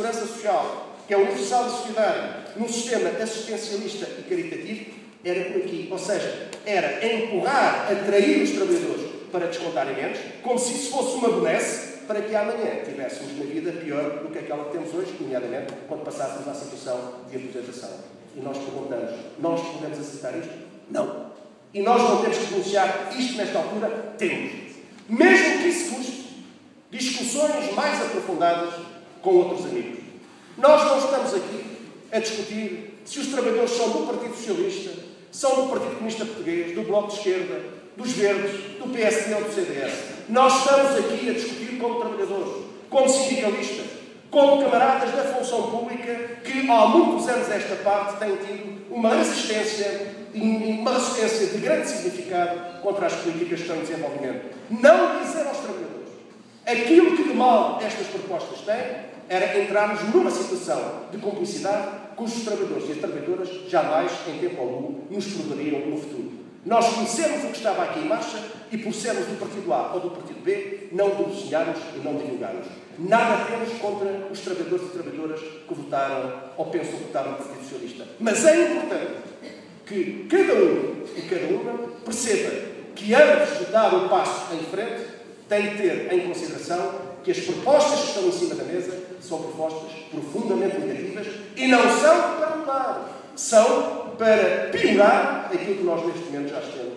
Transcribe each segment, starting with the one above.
segurança social, que é universal e solidário, num sistema assistencialista e caritativo, era por aqui. Ou seja, era empurrar, atrair os trabalhadores para descontarem menos, como se isso fosse uma benesse, para que amanhã tivéssemos uma vida pior do que aquela que temos hoje, nomeadamente quando passássemos à situação de aposentação. E nós perguntamos, nós podemos aceitar isto? Não. E nós não temos que denunciar isto nesta altura? Temos. Mesmo que isso custe discussões mais aprofundadas com outros amigos. Nós não estamos aqui a discutir se os trabalhadores são do Partido Socialista, são do Partido Comunista Português, do Bloco de Esquerda, dos Verdes, do PSD ou do CDS. Nós estamos aqui a discutir como trabalhadores, como sindicalistas, como camaradas da função pública que, há muitos anos esta parte, têm tido uma resistência de grande significado contra as políticas que estão em desenvolvimento. Não dizer aos trabalhadores aquilo que de mal estas propostas têm era entrarmos numa situação de cumplicidade cujos trabalhadores e as trabalhadoras jamais, em tempo algum, nos provariam no futuro. Nós conhecemos o que estava aqui em marcha e, por sermos do Partido A ou do Partido B, não denunciámos e não divulgámos. Nada temos contra os trabalhadores e trabalhadoras que votaram ou pensam votar no Partido Socialista. Mas é importante que cada um e cada uma perceba que, antes de dar o passo em frente, tem que ter em consideração que as propostas que estão em cima da mesa são propostas profundamente negativas e não são para mudar, são para piorar aquilo que nós neste momento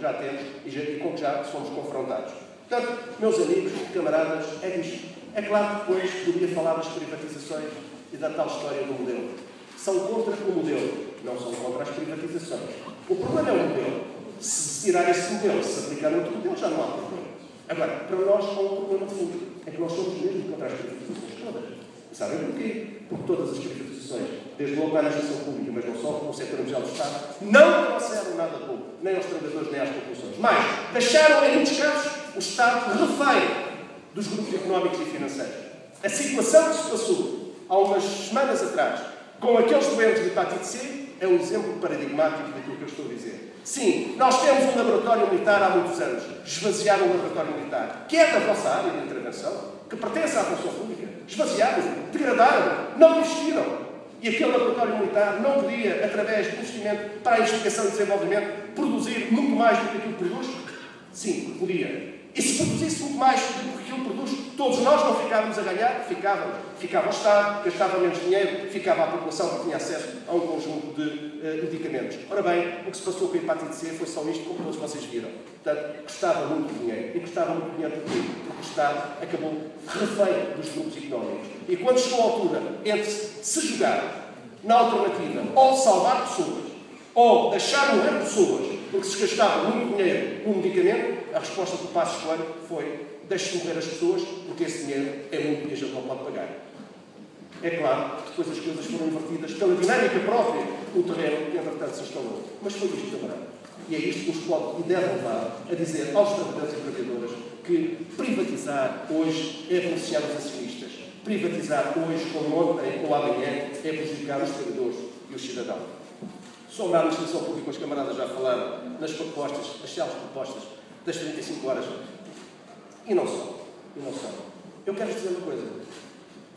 já temos e com que já somos confrontados. Portanto, meus amigos, camaradas, é isto. É claro que depois poderia falar das privatizações e da tal história do modelo. São contra o modelo, não são contra as privatizações. O problema é o modelo. Se tirar esse modelo, se aplicar outro modelo, já não há problema. Agora, para nós há um problema de fundo. É que nós somos mesmo contra as privatizações todas. E sabem porquê? Porque todas as privatizações, desde logo à administração pública, mas não só, no setor empresarial do Estado, não trouxeram nada bom, nem aos trabalhadores, nem às populações. Mas deixaram, em muitos casos, o Estado refém dos grupos económicos e financeiros. A situação que se passou há umas semanas atrás com aqueles doentes de hepatite C é um exemplo paradigmático daquilo que eu estou a dizer. Sim, nós temos um laboratório militar há muitos anos. Esvaziaram um laboratório militar, que é da vossa área de intervenção, que pertence à função pública. Esvaziaram, degradaram, não investiram. E aquele laboratório militar não podia, através de investimento para a investigação e desenvolvimento, produzir muito mais do que aquilo que produz? Sim, podia. E se produzisse muito mais do que aquilo que produz, todos nós não ficávamos a ganhar? Ficávamos. Ficava o Estado, gastava menos dinheiro, ficava a população que tinha acesso a um conjunto de medicamentos. Ora bem, o que se passou com a hepatite C foi só isto, como todos vocês viram. Portanto, custava muito dinheiro. E custava muito dinheiro porquê? Porque o Estado acabou refém dos grupos económicos. E quando chegou a altura entre se jogar na alternativa ou salvar pessoas, ou deixar morrer pessoas, porque se gastava muito dinheiro no medicamento, a resposta do Passos Coelho foi: deixe morrer as pessoas, porque esse dinheiro é muito que a gente não pode pagar. É claro que depois as coisas foram invertidas pela dinâmica própria do terreno que, entretanto, se instalou. Mas foi isto também. E é isto que nos pode e deve levar a dizer aos trabalhadores e trabalhadoras que privatizar hoje é beneficiar os acionistas. Privatizar hoje, como ontem ou amanhã, é prejudicar os trabalhadores e os cidadãos. Sobre a administração pública, os camaradas já falaram nas propostas, as celas propostas das 35 horas. E não só. Eu quero dizer uma coisa.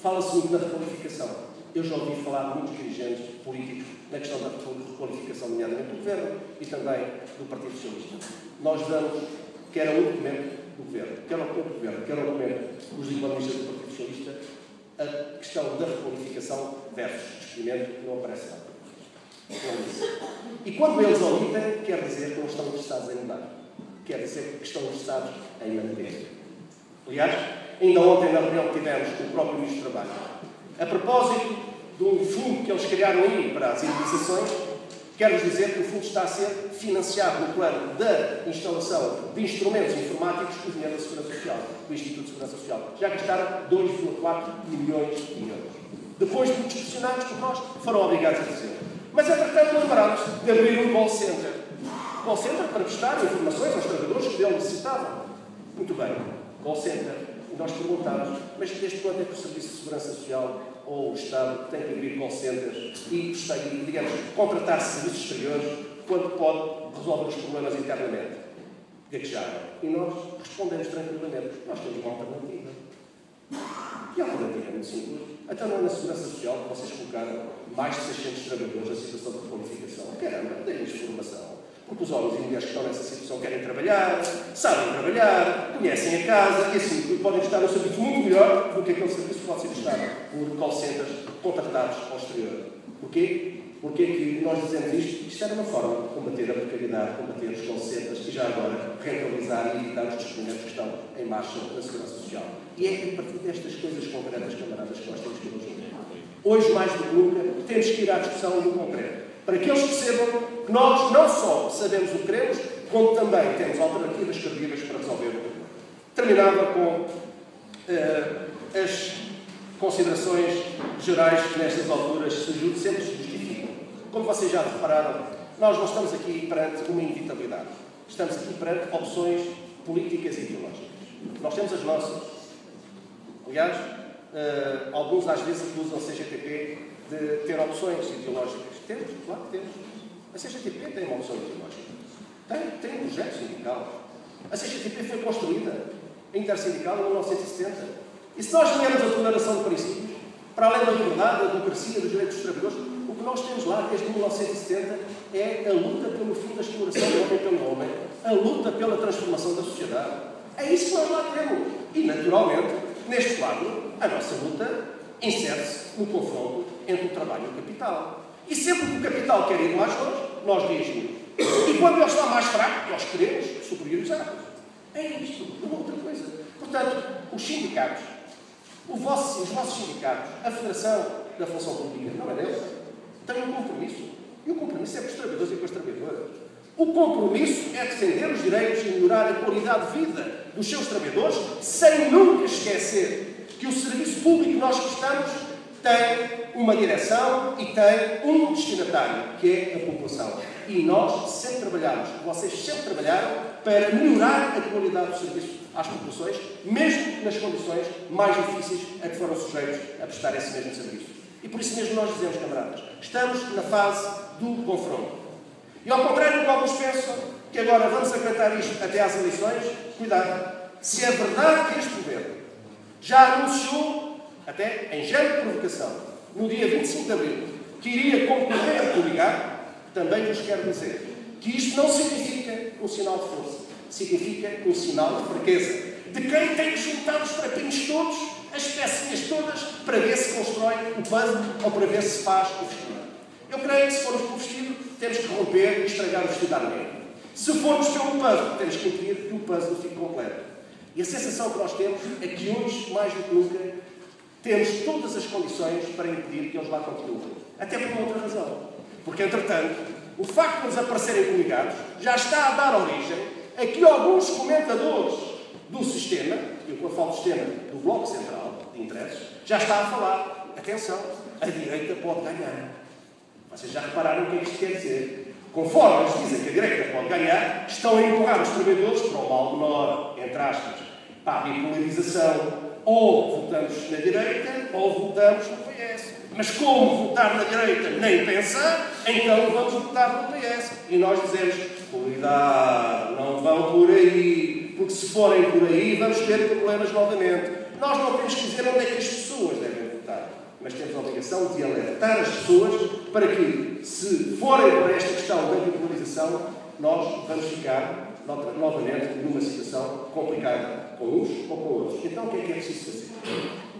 Fala-se muito na requalificação. Eu já ouvi falar de muitos dirigentes políticos na questão da requalificação, nomeadamente do Governo e também do Partido Socialista. Nós damos, quer ao documento do Governo, quer ao documento dos economistas do Partido Socialista, a questão da requalificação versus despedimento não aparece nada. E quando eles omitem, quer dizer que não estão interessados em mudar. Quer dizer que estão interessados em manter. Aliás, ainda ontem, na reunião que tivemos com o próprio Ministro do Trabalho, a propósito de um fundo que eles criaram aí para as indenizações, quero-vos dizer que o fundo está a ser financiado no plano da instalação de instrumentos informáticos com o dinheiro da Segurança Social, do Instituto de Segurança Social. Já gastaram 2,4 milhões de euros. Depois de muitos pressionados por nós, foram obrigados a fazer. Mas, entretanto, lembraram-se de abrir um call center. Call center para prestar informações aos trabalhadores que dele necessitavam. Muito bem. Call center. E nós perguntámos, mas desde quando é que o Serviço de Segurança Social ou o Estado tem que abrir call centers e, digamos, contratar serviços exteriores quando pode resolver os problemas internamente? Gaguejaram. E nós respondemos tranquilamente. Nós temos uma alternativa. E a alternativa é muito simples. Então não é na Segurança Social que vocês colocaram mais de 600 trabalhadores na situação de requalificação. Caramba, deem-lhes formação. Porque os homens e mulheres que estão nessa situação querem trabalhar, sabem trabalhar, conhecem a casa e assim podem estar num serviço muito melhor do que aquele serviço que pode ser prestado por call centers contratados ao exterior. Porquê? Porque é que nós dizemos isto? Isto era uma forma de combater a precariedade, combater os call centers e já agora rentabilizar e evitar os despedimentos que estão em marcha na Segurança Social. E é a partir destas coisas concretas, camaradas, que nós temos que ir resolver. Hoje, mais do que nunca, temos que ir à discussão no concreto. Para que eles percebam que nós não só sabemos o que queremos, como também temos alternativas credíveis para resolver o problema. Terminava com as considerações gerais que nestas alturas sempre se justificam. Como vocês já repararam, nós não estamos aqui perante uma inevitabilidade. Estamos aqui perante opções políticas e ideológicas. Nós temos as nossas. Aliás, alguns às vezes acusam a CGTP de ter opções ideológicas. Temos, claro que temos. A CGTP tem uma opção ideológica. Tem um projeto sindical. A CGTP foi construída intersindical em 1970. E se nós lermos a declaração de princípios, para além da liberdade, da democracia, dos direitos dos trabalhadores, o que nós temos lá desde 1970 é a luta pelo fim da exploração do homem pelo homem, a luta pela transformação da sociedade. É isso que nós lá temos. E, naturalmente, neste quadro, a nossa luta insere-se no confronto entre o trabalho e o capital. E sempre que o capital quer ir mais longe, nós reagimos. E quando ele está mais fraco, nós queremos superiorizar-nos. É isto, uma outra coisa. Portanto, os sindicatos, os vossos sindicatos, a Federação da Função Pública, não é deles, têm um compromisso. E o compromisso é com os trabalhadores e com as trabalhadoras. O compromisso é defender os direitos e melhorar a qualidade de vida dos seus trabalhadores, sem nunca esquecer que o serviço público que nós prestamos tem uma direção e tem um destinatário, que é a população. E nós sempre trabalhamos, vocês sempre trabalharam para melhorar a qualidade do serviço às populações, mesmo nas condições mais difíceis a que foram sujeitos a prestar esse mesmo serviço. E por isso mesmo nós dizemos, camaradas, estamos na fase do confronto. E ao contrário do que alguns pensam, que agora vamos aguentar isto até às eleições, cuidado. Se é verdade que este governo já anunciou, até em género de provocação, no dia 25 de abril, que iria concorrer a coligar, também vos quero dizer que isto não significa um sinal de força, significa um sinal de fraqueza, de quem tem que juntar os trapinhos todos, as pecinhas todas, para ver se constrói o puzzle ou para ver se faz o vestido. Eu creio que se formos pelo vestido, temos que romper e estragar o vestido à meia. Se formos pelo puzzle, temos que impedir que o puzzle fique completo. E a sensação que nós temos é que hoje, mais do que nunca, temos todas as condições para impedir que eles lá continuem. Até por uma outra razão. Porque, entretanto, o facto de nos aparecerem coligados já está a dar origem a que alguns comentadores do sistema, eu quando falo do sistema do Bloco Central de Interesses, já está a falar, atenção, a direita pode ganhar. Vocês já repararam o que é que isto quer dizer? Conforme eles dizem que a direita pode ganhar, estão a empurrar os trabalhadores para o mal menor, entre aspas, para a bipolarização. Ou votamos na direita, ou votamos no PS. Mas como votar na direita nem pensar, então vamos votar no PS. E nós dizemos, cuidado, não vão por aí, porque se forem por aí vamos ter problemas novamente. Nós não temos que dizer onde é que as pessoas devem votar, mas temos a obrigação de alertar as pessoas para que, se forem por esta questão da bipolarização, nós vamos ficar novamente numa situação complicada com uns ou com outros. Então, o que é preciso fazer?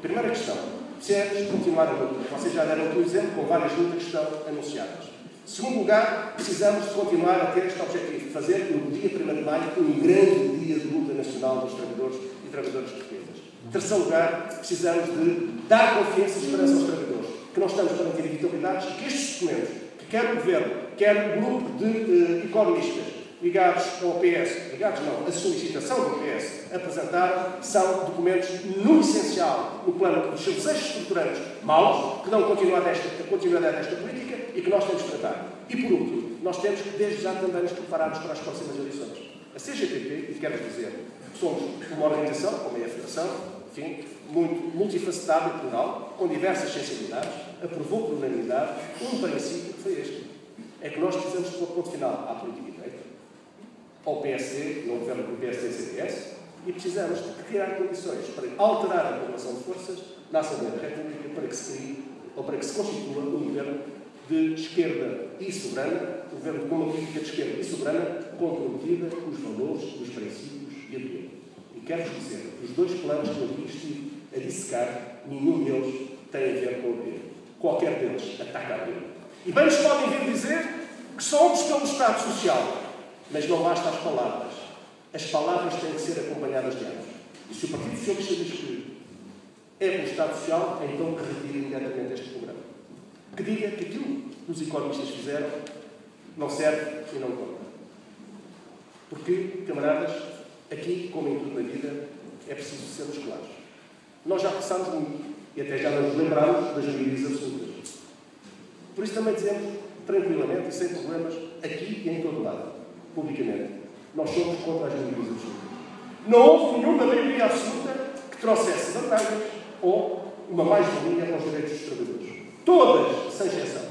Primeira questão, precisamos continuar a luta. Vocês já deram o exemplo com várias lutas que estão anunciadas. Segundo lugar, precisamos de continuar a ter este objetivo, fazer no dia 1º de maio um grande dia de luta nacional dos trabalhadores e trabalhadoras portuguesas. Terceiro lugar, precisamos de dar confiança e esperança aos trabalhadores, que não estamos perante inevitabilidades e que estes documentos, que quer o Governo, quer o grupo de economistas ligados ao PS, ligados não, a solicitação do PS, apresentaram, são documentos no essencial, no plano dos seus eixos estruturantes maus, que dão continuidade a esta política e que nós temos que tratar. E por último, nós temos que desde já também nos prepararmos para as próximas eleições. A CGTP, e quero dizer, somos uma organização, como é a Federação, enfim, muito multifacetada e plural, com diversas sensibilidades, aprovou por unanimidade um princípio que foi este. É que nós precisamos de pôr ponto final à política direita, ao PSD, não governo do PSD e CDS, e precisamos de criar condições para alterar a correlação de forças na Assembleia da República para que se crie, ou para que se constitua um governo de esquerda e soberana, um governo com uma política de esquerda e soberana, comprometida com os valores, os princípios e a vida. E quero-vos dizer, os dois planos que eu aqui estive a dissecar, nenhum deles tem a ver com o P. Qualquer deles ataca a P. E bem nos podem vir dizer que somos pelo Estado Social, mas não basta as palavras. As palavras têm que ser acompanhadas de atos. E se o Partido Socialista diz que é pelo Estado Social, então que retire imediatamente este programa. Que diga que aquilo que os economistas fizeram não serve e não conta. Porque, camaradas, aqui, como em tudo na vida, é preciso sermos claros. Nós já pensámos muito e até já nos lembramos das maiorias absolutas. Por isso também dizemos, tranquilamente e sem problemas, aqui e em todo lado, publicamente, nós somos contra as maiorias absolutas. Não houve nenhuma maioria absoluta que trouxesse vantagens ou uma mais-valia aos direitos dos trabalhadores. Todas, sem exceção,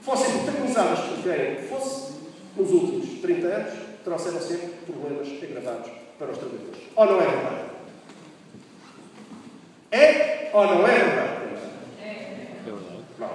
fossem protagonizadas por quem fosse, nos últimos 30 anos, trouxeram sempre problemas agravados para os trabalhadores. Ou não é verdade? É ou não é verdade? É verdade. Não.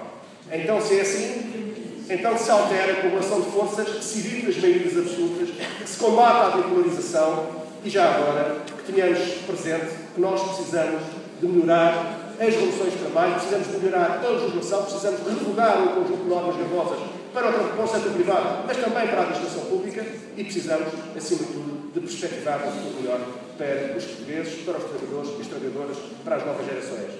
Então, se é assim, então se altera a correlação de forças, que se evite as maiorias absolutas, que se combata a bipolarização e, já agora, que tenhamos presente que nós precisamos de melhorar as relações de trabalho, precisamos de melhorar a legislação, precisamos de revogar um conjunto de normas gravosas para o setor privado, mas também para a administração pública e precisamos, acima de tudo, de perspectivar um futuro melhor para os portugueses, para os trabalhadores e as trabalhadoras, para as novas gerações.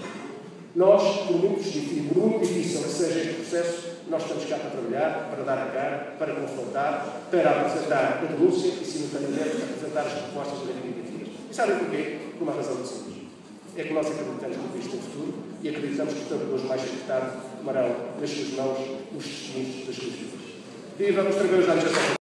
Nós, por muito difícil que seja este processo, nós estamos cá para trabalhar, para dar a cara, para confrontar, para apresentar a denúncia e, simultaneamente, apresentar as propostas reivindicativas. E sabem porquê? Por uma razão muito simples. É que nós acreditamos que existe um futuro e acreditamos que os trabalhadores mais cedo ou tarde tomarão nas suas mãos os destinos das suas vidas. Viva os trabalhadores da administração!